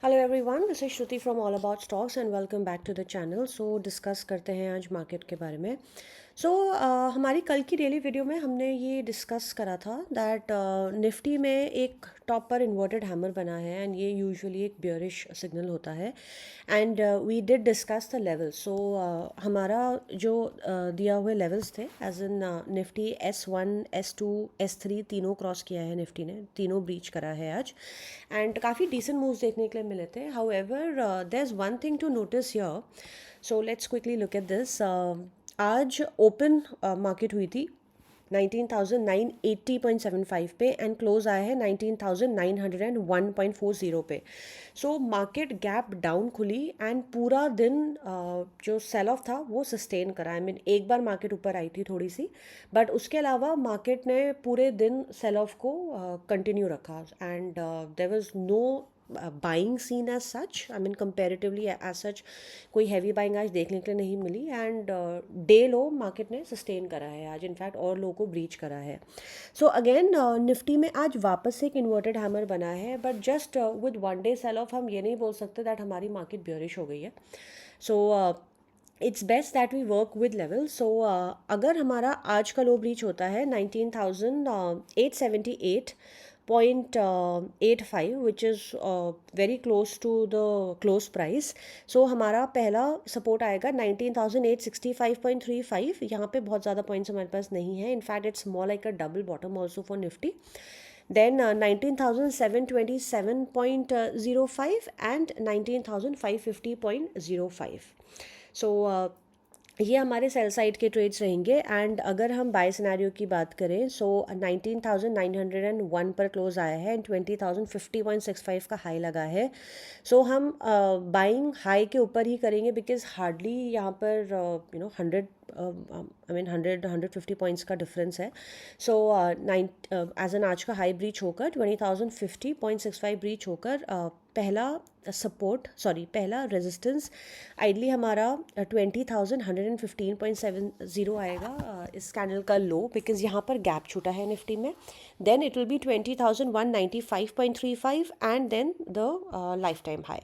Hello everyone, this is Shruti from all about stocks and welcome back to the channel. So discuss करते हैं आज market के बारे में। सो हमारी कल की डेली वीडियो में हमने ये डिस्कस करा था दैट निफ्टी में एक टॉप पर इन्वर्टेड हैमर बना है एंड ये यूजुअली एक बियरिश सिग्नल होता है and we did discuss the level. So हमारा जो दिया हुए लेवल्स थे as in Nifty S1 S2 S3 तीनों क्रॉस किया है, निफ्टी ने तीनों ब्रीच करा है आज एंड काफ़ी डिसेंट मूव्स देखने के लिए मिले थे। However there is one thing to notice here, so let's quickly look at this. आज ओपन मार्केट हुई थी 19,980.75 पे एंड क्लोज आया है 19,901.40 पे। सो मार्केट गैप डाउन खुली एंड पूरा दिन जो सेल ऑफ था वो सस्टेन करा। आई मीन एक बार मार्केट ऊपर आई थी थोड़ी सी, बट उसके अलावा मार्केट ने पूरे दिन सेल ऑफ को कंटिन्यू रखा and there was no buying scene as such. I mean comparatively as such कोई हैवी बाइंग आज देखने के लिए नहीं मिली एंड डे लो मार्केट ने सस्टेन करा है आज, इनफैक्ट और लो को ब्रीच करा है। सो अगेन निफ्टी में आज वापस से एक इन्वर्टेड हैमर बना है, but just with one day sell off हम ये नहीं बोल सकते दैट हमारी मार्केट बियरिश हो गई है। So it's best that we work with level. So अगर हमारा आज का लो ब्रीच होता है 19,878.85 which is very close to the close price. So हमारा पहला सपोर्ट आएगा 19,865.35। यहाँ पे बहुत ज़्यादा पॉइंट्स हमारे पास नहीं है, in fact it's more like a double bottom also for Nifty. Then 19,727.05 and 19,550.05. So ये हमारे सेल साइड के ट्रेड्स रहेंगे एंड अगर हम बाय सिनेरियो की बात करें सो 19,901 पर क्लोज आया है एंड 20,050.65 का हाई लगा है। सो हम बाइंग हाई के ऊपर ही करेंगे बिकॉज हार्डली यहाँ पर 100 आई मीन 150 पॉइंट्स का डिफरेंस है। सो एज एन आज का हाई ब्रीच होकर 20,050.65 ब्रीच होकर पहला पहला रेजिस्टेंस आइडली हमारा 20,115.70 आएगा इस कैंडल का लो, बिकॉज यहाँ पर गैप छूटा है निफ्टी में। Then it will be 20,195.35 and then the lifetime high.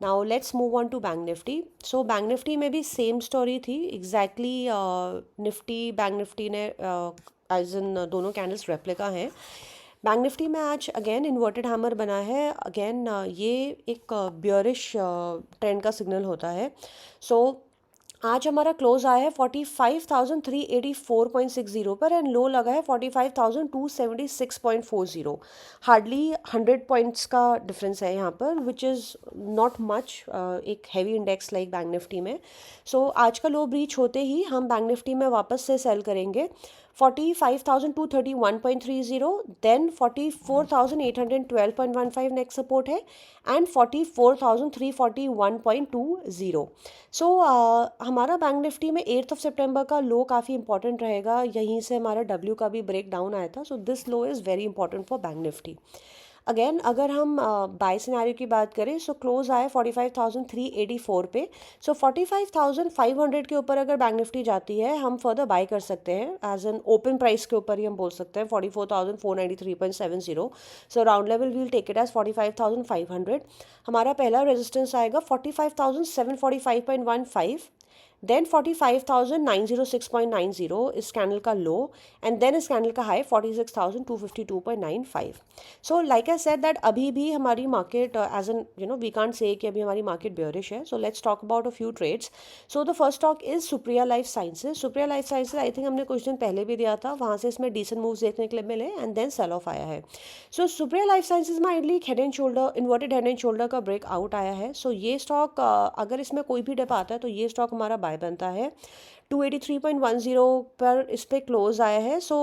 Now let's move on to bank Nifty. So bank Nifty में भी सेम स्टोरी थी एग्जैक्टली। बैंक निफ्टी ने एज इन दोनों कैंडल्स रेप्लिका हैं। बैंक निफ्टी में आज अगेन इन्वर्टेड हैमर बना है। अगेन ये एक बियरिश ट्रेंड का सिग्नल होता है। सो आज हमारा क्लोज आया है 45,384.60 पर एंड लो लगा है 45,276.40। हार्डली 100 पॉइंट्स का डिफरेंस है यहाँ पर, विच इज़ नॉट मच एक heavy index like bank Nifty में। सो आज का लो ब्रीच होते ही हम बैंक निफ्टी में वापस से सेल करेंगे 45,231.30, देन 44,812.15 नेक्स्ट सपोर्ट है एंड 44,341.20। सो हमारा बैंक निफ्टी में 8 सितंबर का लो काफ़ी इंपॉर्टेंट रहेगा, यहीं से हमारा डब्ल्यू का भी ब्रेक डाउन आया था। So this low is very important for bank Nifty. Again अगर हम बाय सिनेरियो की बात करें सो क्लोज आए 45,384 पे। सो 45,500 के ऊपर अगर बैंक निफ्टी जाती है हम फर्दर बाय कर सकते हैं एज एन ओपन प्राइस के ऊपर ही हम बोल सकते हैं 44,493.70। So round level we'll take it as 45,500। हमारा पहला रेजिस्टेंस आएगा 45,745.15, देन 45,906.90 इस कैंडल का लो एंड देन इस कैंडल का high 46,252.95। So like I said that अभी भी हमारी market as an we can't say कि अभी हमारी मार्केट बेयरिश है। So let's talk about a few trades. So the first stock is Supriya life sciences. Supriya life sciences I think हमने कुछ दिन पहले भी दिया था, वहाँ से इसमें डिसेंट मूव्स देखने के लिए मिले एंड देन सेल ऑफ आया है। सो सुप्रिया लाइफ साइंसेज में ideally head and shoulder inverted head and shoulder का ब्रेक आउट आया है। सो ये स्टॉक अगर इसमें कोई भी डिप आता है तो ये स्टॉक हमारा बाय बनता है। 283.10 पर इस पर क्लोज आया है। So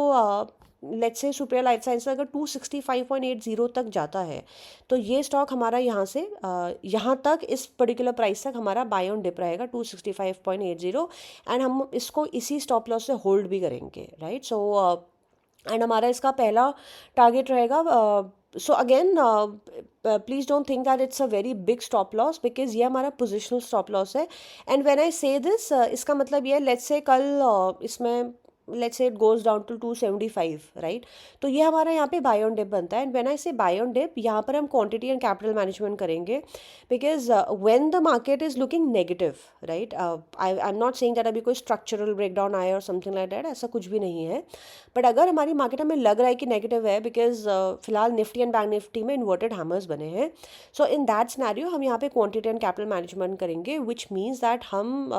let's say Supriya life science अगर 265.80 तक जाता है तो ये स्टॉक हमारा यहाँ से यहाँ तक इस पर्टिकुलर प्राइस तक हमारा बाय ऑन डिप रहेगा 265.80 एंड हम इसको इसी स्टॉप लॉस से होल्ड भी करेंगे, राइट। सो एंड हमारा इसका पहला टारगेट रहेगा so again please don't think that it's a very big stop loss because ये हमारा पोजिशनल स्टॉप लॉस है। एंड व्हेन आई से दिस इसका मतलब ये लेट्स से कल इसमें let's say it goes down to 275, right? तो ये हमारा यहाँ पे बाय ऑन डिप बनता है। एंड व्हेन आई से बाय ऑन डिप, यहाँ पर हम क्वांटिटी एंड कैपिटल मैनेजमेंट करेंगे, because when the market is looking negative, right, I am not saying that अभी कोई स्ट्रक्चरल ब्रेकडाउन आए और समथिंग लाइक दैट, ऐसा कुछ भी नहीं है। बट अगर हमारी मार्केट हमें लग रहा है कि नेगेटिव है, बिकॉज फिलहाल निफ्टी एंड बैंक निफ्टी में इन्वर्टेड हैमर्स बने हैं, सो इन दैट सिनेरियो हम यहाँ पे क्वांटिटी एंड कैपिटल मैनेजमेंट करेंगे, विच मीन्स दैट हम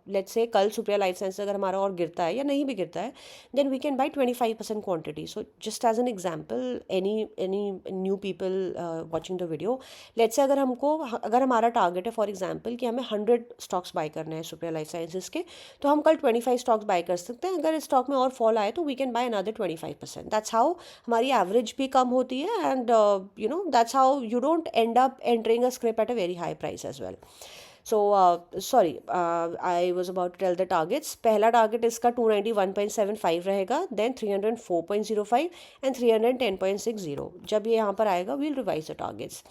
लेट्स से कल सुप्रिया लाइफ साइंस अगर हमारा और गिरता है या नहीं भी गिरता है, then we can buy 25% quantity. So just as an example, any new people watching the video, let's say अगर हमारा टारगेट है फॉर एग्जाम्पल कि हमें 100 स्टॉक्स बाय करने हैं सुप्रिया लाइफ साइंसेस के, तो हम कल 25 स्टॉक्स बाय कर सकते हैं। अगर इस स्टॉक में और फॉल आए तो we can buy another 25%। That's how हमारी एवरेज भी कम होती है, and that's how you don't end up entering a scrip at a very high price as well. So sorry, I was about to tell the targets. पहला target इसका 291.75 रहेगा, then 304.05 and 310.60। जब ये यहाँ पर आएगा we'll revise the targets.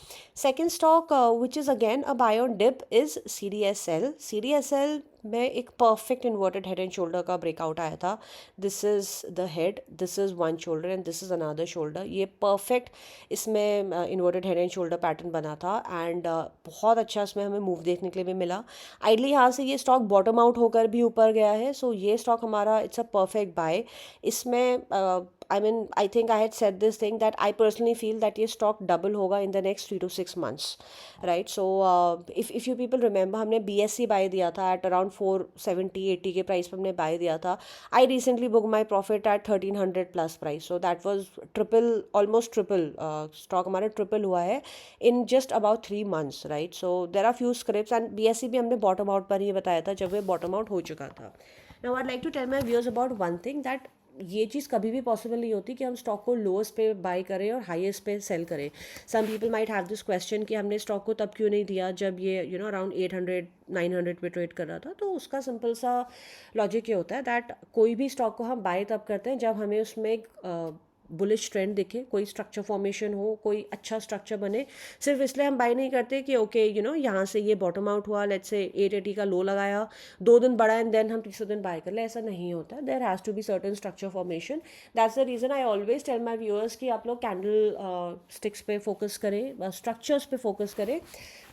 Second stock which is again a buy on dip is CDSL। CDSL में एक perfect inverted head and shoulder का ब्रेकआउट आया था। This is the head, this is one shoulder and this is another shoulder. ये perfect इसमें inverted head and shoulder pattern बना था, and बहुत अच्छा इसमें हमें मूव देखने के लिए भी मिला। आइडली यहाँ से ये स्टॉक बॉटम आउट होकर भी ऊपर गया है, सो ये स्टॉक हमारा इट्स अ परफेक्ट बाय। इसमें I think I had said this thing that I personally feel that ये stock double होगा in the next 3 to 6 months, right? So if you people remember, हमने BSC buy दिया था at around 470-80 के price पर हमने buy दिया था। I recently booked my profit at 1300 plus price, so that was almost triple, stock हमारा triple हुआ है in just about 3 months, right? So there are few scripts, and BSC भी हमने bottom out पर ही बताया था जब वो bottom out हो चुका था। Now I'd like to tell my viewers about one thing, that ये चीज़ कभी भी पॉसिबल नहीं होती कि हम स्टॉक को लोएस्ट पे बाय करें और हाईएस्ट पे सेल करें। Some people might have this question कि हमने स्टॉक को तब क्यों नहीं दिया जब ये अराउंड 800-900 पे ट्रेड कर रहा था। तो उसका सिंपल सा लॉजिक ये होता है दैट कोई भी स्टॉक को हम बाय तब करते हैं जब हमें उसमें एक बुलिश ट्रेंड दिखे, कोई स्ट्रक्चर फॉर्मेशन हो, कोई अच्छा स्ट्रक्चर बने। सिर्फ इसलिए हम बाय नहीं करते कि ओके यहाँ से ये बॉटम आउट हुआ, लेट्स से 880 का लो लगाया, 2 दिन बढ़ा एंड देन हम तीसरे दिन बाय कर ले, ऐसा नहीं होता। There has to be certain structure formation. That's the reason I always tell my viewers कि आप लोग कैंडल स्टिक्स पे फोकस करें, स्ट्रक्चर्स पे फोकस करें,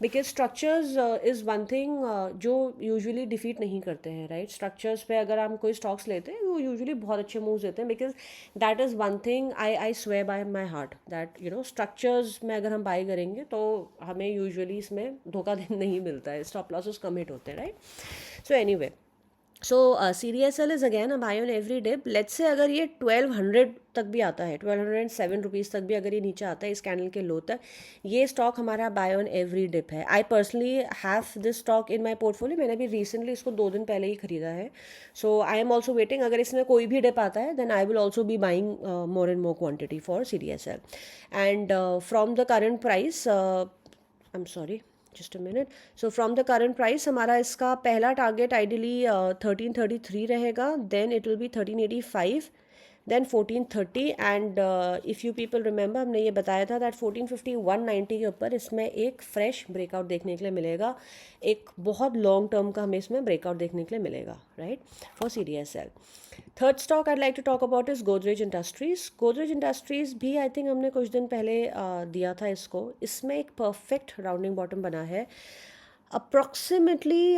because structures is one thing जो यूजुअली डिफीट नहीं करते हैं, राइट? स्ट्रक्चर्स पे अगर हम कोई स्टॉक्स लेते हैं वो यूजुअली बहुत अच्छे मूव्स देते हैं, because that is one thing I swear by my heart that structures में अगर हम बाय करेंगे तो हमें यूजुअली इसमें धोखा नहीं मिलता है, स्टॉप लॉसेस कम हिट होते हैं, right? So anyway, so CDSL is again a buy on every dip. Let's say अगर ये 1200 तक भी आता है, 1207 रुपीज़ तक भी अगर ये नीचे आता है इस कैंडल के लो तक, ये स्टॉक हमारा बाय ऑन एवरी डिप है। I personally have this stock in my portfolio. मैंने भी रिसेंटली इसको 2 दिन पहले ही खरीदा है। So I am also waiting, अगर इसमें कोई भी डिप आता है then I will also be buying more and more quantity for CDSL। And from the current price, I am sorry, just a minute. So from the current price हमारा इसका पहला target ideally 1333 रहेगा, then it will be 1385, then 1430, and if you people remember हमने ये बताया था that 1450 190 के ऊपर इसमें एक फ्रेश ब्रेकआउट देखने के लिए मिलेगा, एक बहुत लॉन्ग टर्म का हमें इसमें ब्रेकआउट देखने के लिए मिलेगा, right, for CDSL। Third stock I'd like to talk about is Godrej Industries। Godrej Industries भी आई थिंक हमने कुछ दिन पहले दिया था इसको। इसमें एक परफेक्ट राउंडिंग बॉटम बना है, अप्रॉक्सीमेटली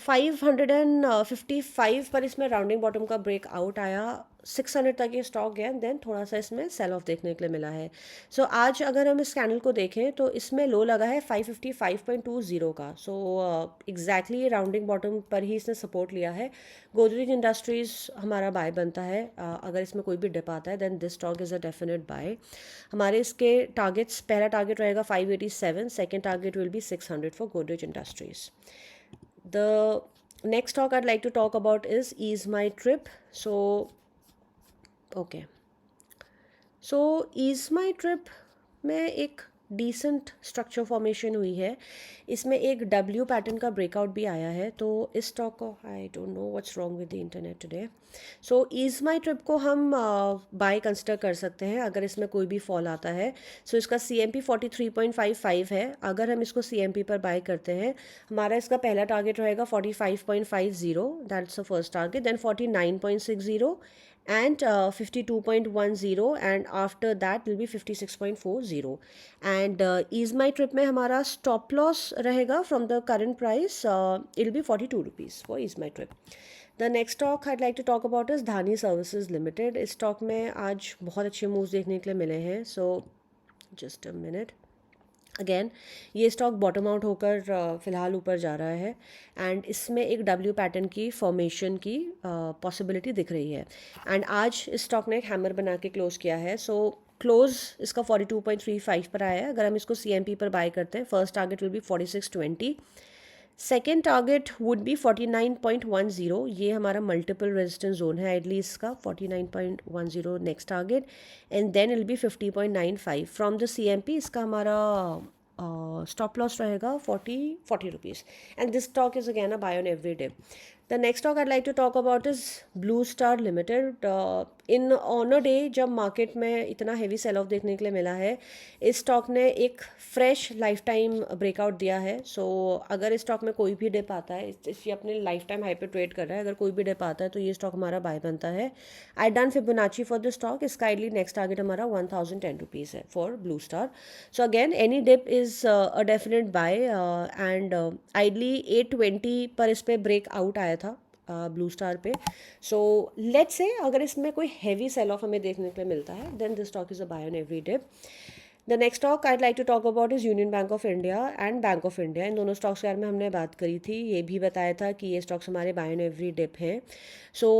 555 पर इसमें राउंडिंग बॉटम का ब्रेकआउट आया, 600 तक ये स्टॉक गया, देन थोड़ा सा इसमें सेल ऑफ देखने के लिए मिला है। सो आज अगर हम इस कैंडल को देखें तो इसमें लो लगा है 555.20 का। सो एग्जैक्टली राउंडिंग बॉटम पर ही इसने सपोर्ट लिया है। गोदरेज इंडस्ट्रीज़ हमारा बाय बनता है, अगर इसमें कोई भी डिप आता है then this stock is a definite buy. हमारे इसके टारगेट्स, पहला टारगेट रहेगा 587, second target will be 600 for Godrej industries. The next stock I'd like to talk about is Ease My Trip। Okay, so Ease My Trip में एक decent structure formation हुई है, इसमें एक डब्ल्यू पैटर्न का ब्रेकआउट भी आया है। तो इस स्टॉक को I don't know what's wrong with the internet today. So Ease My Trip को हम बाय कंसिडर कर सकते हैं अगर इसमें कोई भी फॉल आता है। सो इसका सी एम पी 43.55 है। अगर हम इसको सी एम पी पर बाय करते हैं, हमारा इसका पहला टारगेट रहेगा 45.50, that's the first target, then 49.60 and 52.10, and after that will be 56.40, and ease my trip में हमारा stop loss रहेगा from the current price, it will be 42 rupees for ease my trip. The next stock I'd like to talk about is Dhani Services Limited. इस stock में आज बहुत अच्छे moves देखने के लिए मिले हैं, so just a minute. Again ये स्टॉक बॉटम आउट होकर फ़िलहाल ऊपर जा रहा है, एंड इसमें एक डब्ल्यू पैटर्न की फॉर्मेशन की पॉसिबिलिटी दिख रही है। एंड आज इस स्टॉक ने एक हैमर बना के क्लोज़ किया है। सो क्लोज इसका 42.35 पर आया है। अगर हम इसको सी एम पी पर बाय करते हैं, first target will be 46.20, second target would be 49.10, ये हमारा मल्टीपल रेजिस्टेंस जोन है आइडली इसका, 49.10 next target, and then I'll be 50.95 from the C M P. इसका हमारा स्टॉप लॉस रहेगा 40 rupees, and this stock is again a buy on every day. The next stock I'd like to talk about is Blue Star Limited. In on a day जब market में इतना heavy cell of देखने के लिए मिला है, इस stock ने एक फ्रेश लाइफ टाइम ब्रेकआउट दिया है। सो अगर इस स्टॉक में कोई भी डिप आता है, ये अपने लाइफ टाइम हाई पे ट्रेड कर रहा है, अगर कोई भी डिप आता है तो ये स्टॉक हमारा बाय बनता है। I done Fibonacci for the stock. इसका आइडली नेक्स्ट टारगेट हमारा 1010 रुपीज़ है for Blue Star. So again any dip is a definite buy, and ideally 820 पर इस पर ब्रेक आउट आया था ब्लू स्टार पे। सो लेट्स से अगर इसमें कोई हैवी सेल ऑफ हमें देखने के लिए मिलता है, then this stock is a buy on every day. The next stock I'd like to talk about is union bank of India and bank of India. इन दोनों स्टॉक्स के बारे में हमने बात करी थी, ये भी बताया था कि ये स्टॉक्स हमारे बाय ऑन एवरी डिप हैं। सो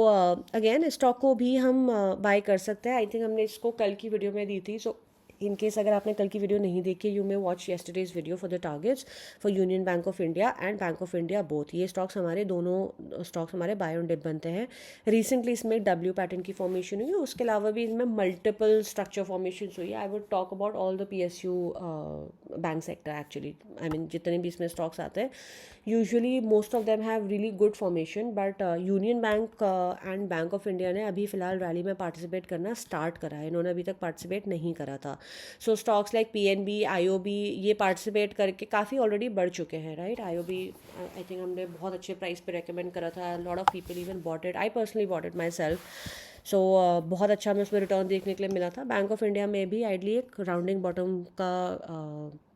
अगेन स्टॉक को भी हम बाय कर सकते हैं। आई थिंक हमने इसको कल की वीडियो में दी थी। सो इन केस अगर आपने कल की वीडियो नहीं देखी, you may watch yesterday's video for the targets for union bank of India and bank of India both. ये स्टॉक्स हमारे दोनों स्टॉक्स हमारे बाय ऑन डिप बनते हैं। रिसेंटली इसमें डब्ल्यू पैटर्न की फॉर्मेशन हुई है, उसके अलावा भी इनमें मल्टीपल स्ट्रक्चर फॉर्मेशन हुई है। I would talk about all the P S U bank sector actually. I mean जितने भी इसमें स्टॉक्स आते हैं, usually most of them have really good formation, but union bank and bank of India ने अभी फ़िलहाल रैली में participate करना स्टार्ट करा है, इन्होंने अभी तक पार्टिसिपेट नहीं करा था। सो स्टॉक्स लाइक पीएनबी, आईओबी ये पार्टिसिपेट करके काफ़ी ऑलरेडी बढ़ चुके हैं, राइट। आईओबी आई थिंक हमने बहुत अच्छे प्राइस पे रेकमेंड करा था, lot of people even bought it, I personally bought it myself. So बहुत अच्छा हमें उसमें रिटर्न देखने के लिए मिला था। बैंक ऑफ इंडिया में भी आइडली एक राउंडिंग बॉटम का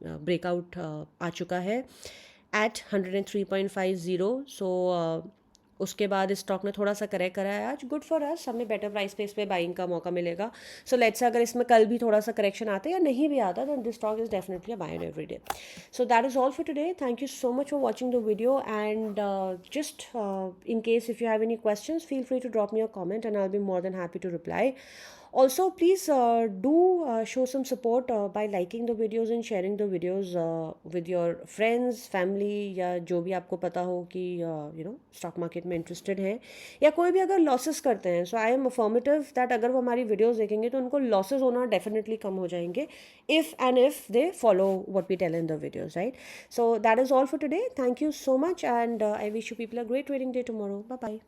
ब्रेकआउट आ चुका है एट 103.50। सो उसके बाद इस स्टॉक ने थोड़ा सा करेक्ट करा है आज, गुड फॉर अस, हमें बेटर प्राइस पे इस पर बाइंग का मौका मिलेगा। सो लेट्स से अगर इसमें कल भी थोड़ा सा करेक्शन आता है या नहीं भी आता, then this stock is definitely a buy on every day. So that is all for today. Thank you so much for watching the video, and just in case if you have any questions, feel free to drop me a comment and I'll be more than happy to reply. Also, please do show some support by liking the videos and sharing the videos with your friends, family, या जो भी आपको पता हो कि stock market में interested है, या कोई भी अगर लॉसेस करते हैं। सो आई एम अफर्मेटिव दैट अगर वो हमारी वीडियोस देखेंगे तो उनको लॉसेस होना डेफिनेटली कम हो जाएंगे if they follow what we tell in the videos, right? So that is all for today. Thank you so much, and I wish you people a great trading day tomorrow. Bye bye.